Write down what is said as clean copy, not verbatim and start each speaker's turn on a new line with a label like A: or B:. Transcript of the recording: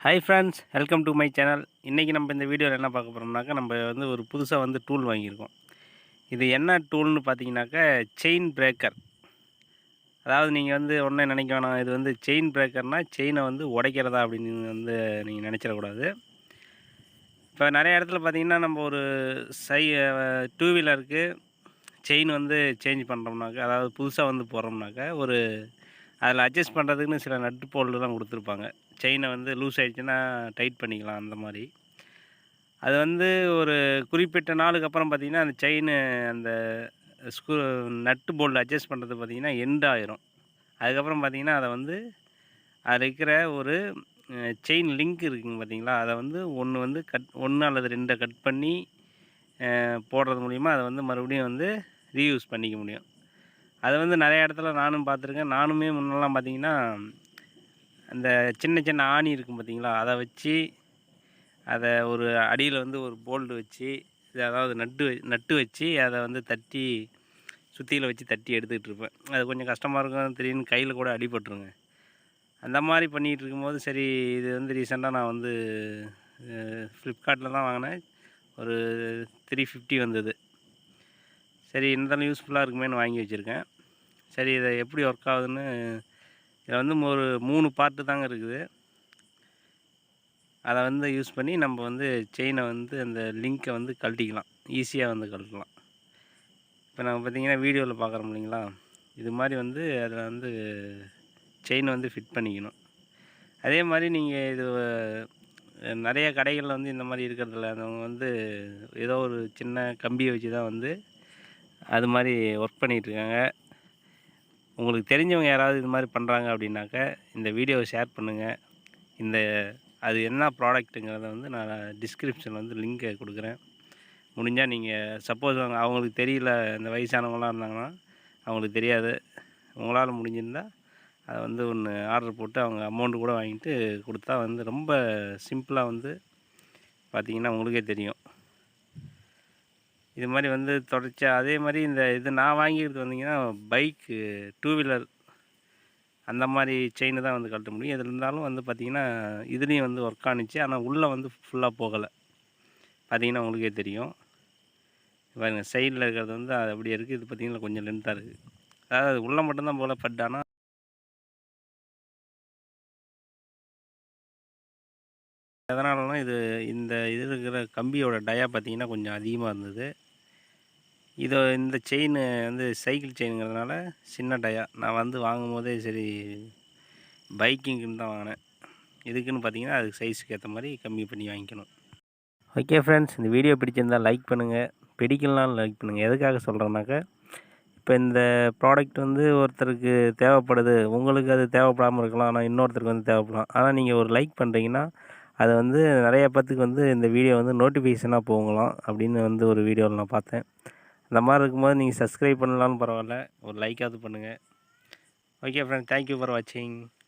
A: Hi friends, welcome to my channel. இன்றைக்கி நம்ம இந்த வீடியோவில் என்ன பார்க்க போகிறோம்னாக்கா, நம்ம வந்து ஒரு புதுசாக வந்து டூல் வாங்கியிருக்கோம். இது என்ன டூல்னு பார்த்தீங்கன்னாக்கா, செயின் பிரேக்கர். அதாவது நீங்கள் வந்து உடனே நினைக்க வேணாம், இது வந்து செயின் பிரேக்கர்னால் செயினை வந்து உடைக்கிறதா அப்படின்னு வந்து நீங்கள் நினச்சிடக்கூடாது. இப்போ நிறைய இடத்துல பார்த்தீங்கன்னா, நம்ம ஒரு சை டூ வீலருக்கு செயின் வந்து சேஞ்ச் பண்ணுறோம்னாக்கா, அதாவது புதுசாக வந்து போடுறோம்னாக்கா, ஒரு அதில் அட்ஜஸ்ட் பண்ணுறதுக்குன்னு சில நட்டு போல்டுலாம் கொடுத்துருப்பாங்க. செயினை வந்து லூஸ் ஆகிடுச்சுன்னா டைட் பண்ணிக்கலாம் அந்த மாதிரி. அது வந்து ஒரு குறிப்பிட்ட நாளுக்கு அப்புறம் பார்த்தீங்கன்னா, அந்த செயினு அந்த ஸ்க்ரூ நட்டு போல்டு அட்ஜஸ்ட் பண்ணுறது பார்த்தீங்கன்னா எண்ட் ஆயிரும். அதுக்கப்புறம் பார்த்தீங்கன்னா, அத வந்து அதில இருக்கிற ஒரு செயின் லிங்க் இருக்குங்க பார்த்தீங்களா, அத வந்து ஒண்ணு வந்து 1 அல்லது 2 கட் பண்ணி போடுறது மூலியமா அத வந்து மறுபடியும் வந்து ரீயூஸ் பண்ணிக்க முடியும். அத வந்து நெறைய இடத்துல நானும் பார்த்துருக்கேன். நானுமே முன்னலாம் பார்த்தீங்கன்னா, அந்த சின்ன சின்ன ஆணி இருக்கும் பார்த்தீங்களா, அத வச்சு அத ஒரு அடியில வந்து ஒரு போல்டு வச்சு, அதாவது நட்டு வச்சு அத வந்து தட்டி சுத்தியில வச்சு தட்டி எடுத்துக்கிட்டு இருப்பேன். அது கொஞ்சம் கஷ்டமா இருக்கும். திடீர்னு கையில கூட அடிபட்டுருங்க. அந்த மாரி பண்ணிகிட்டு இருக்கும்போது, சரி இது வந்து ரீசெண்டா நான் வந்து ஃப்ளிப்கார்ட்ல தான் வாங்குனேன். ஒரு 350 வந்தது. சரி இருந்தாலும் யூஸ்ஃபுல்லா இருக்குமேன்னு வாங்கி வச்சுருக்கேன். சரி இத எப்படி ஒர்க் ஆகுதுன்னு, இதில வந்து ஒரு 3 பார்ட்டு தாங்க இருக்குது. அத வந்து யூஸ் பண்ணி நம்ம வந்து செயின வந்து அந்த லிங்க்க வந்து கழட்டிக்கலாம். ஈஸியா வந்து கழட்டலாம். இப்போ நம்ம பார்த்தீங்கன்னா, வீடியோல பார்க்குறோம் இல்லைங்களா? இது மாரி வந்து அதில வந்து செயின் வந்து ஃபிட் பண்ணிக்கணும். அதே மாரி நீங்க இது நெறைய கடைகள்ல வந்து இந்த மாரி இருக்கிறதில்ல. அவங்க வந்து ஏதோ ஒரு சின்ன கம்பிய வச்சு தான் வந்து அது மாரி ஒர்க் பண்ணிகிட்ருக்காங்க. உங்களுக்கு தெரிஞ்சவங்க யாராவது இது மாரி பண்றாங்க அப்படின்னாக்க, இந்த வீடியோவ ஷேர் பண்ணுங்க. இந்த அது என்ன ப்ராடக்ட்டுங்கிறத வந்து நான் டிஸ்கிரிப்ஷன்ல வந்து லிங்க்க குடுக்குறேன். முடிஞ்சா நீங்க சப்போஸ் அவங்களுக்கு தெரியல, இந்த வயசானவங்கலாம் இருந்தாங்கன்னா, அவங்களுக்கு தெரியாது. உங்களால முடிஞ்சிருந்தா, அத வந்து ஒண்ணு ஆர்டர் போட்டு அவங்க அமௌண்ட் கூட வாங்கிட்டு குடுத்தா வந்து ரொம்ப சிம்பிளா வந்து பார்த்தீங்கன்னா, உங்களுக்கே தெரியும். இது மாரி வந்து தொடர்ச்சியா அதே மாரி இந்த இது நான் வாங்கியிருக்கிறது வந்தீங்கன்னா, பைக்கு டூ வீலர் அந்த மாரி செயினு தான் வந்து கழட்ட முடியும். எது இருந்தாலும் வந்து பார்த்தீங்கன்னா, இதுலயும் வந்து ஒர்க் ஆனுச்சு. ஆனா உள்ள வந்து ஃபுல்லா போகல. பார்த்தீங்கன்னா, உங்களுக்கே தெரியும். பாருங்க சைடுல இருக்கிறது வந்து அது அப்படியே இருக்கு. இது பார்த்தீங்கன்னா, கொஞ்சம் லென்த்தா இருக்கு. அதாவது உள்ள மட்டும் தான் போல பட் ஆனா எதனாலனா இந்த இது இருக்கிற கம்பியோட டயா பார்த்தீங்கன்னா, கொஞ்சம் அதிகமா இருந்தது. இந்த செயினு வந்து சைக்கிள் செயினுங்கிறதுனால சின்ன டயா. நான் வந்து வாங்கும்போதே சரி பைக்கிங்குன்னு தான் வாங்குனேன். இதுக்குன்னு பார்த்தீங்கன்னா, அதுக்கு சைஸுக்கு ஏத்த மாரி கம்மி பண்ணி வாங்கிக்கணும். ஓகே ஃப்ரெண்ட்ஸ், இந்த வீடியோ பிடிச்சிருந்தா லைக் பண்ணுங்க. பிடிக்கலனாலும் லைக் பண்ணுங்க. எதுக்காக சொல்றேன்னாக்கா, இப்ப இந்த ப்ராடக்ட் வந்து ஒருத்தருக்கு தேவைப்படுது. உங்களுக்கு அது தேவைப்படாம இருக்கலாம். ஆனா இன்னொருத்தருக்கு வந்து தேவைப்படலாம். ஆனா நீங்க ஒரு லைக் பண்றீங்கன்னா, அது வந்து நெறைய பேத்துக்கு வந்து இந்த வீடியோ வந்து நோட்டிஃபிகேஷனா போகலாம் அப்படின்னு வந்து ஒரு வீடியோல நான் பார்த்தேன். அந்த மாரி இருக்கும்போது நீங்க சப்ஸ்கிரைப் பண்ணலனாலும் பரவால்ல. ஒரு லைக்காவது பண்ணுங்க. Okay friends, thank you for வாட்சிங்.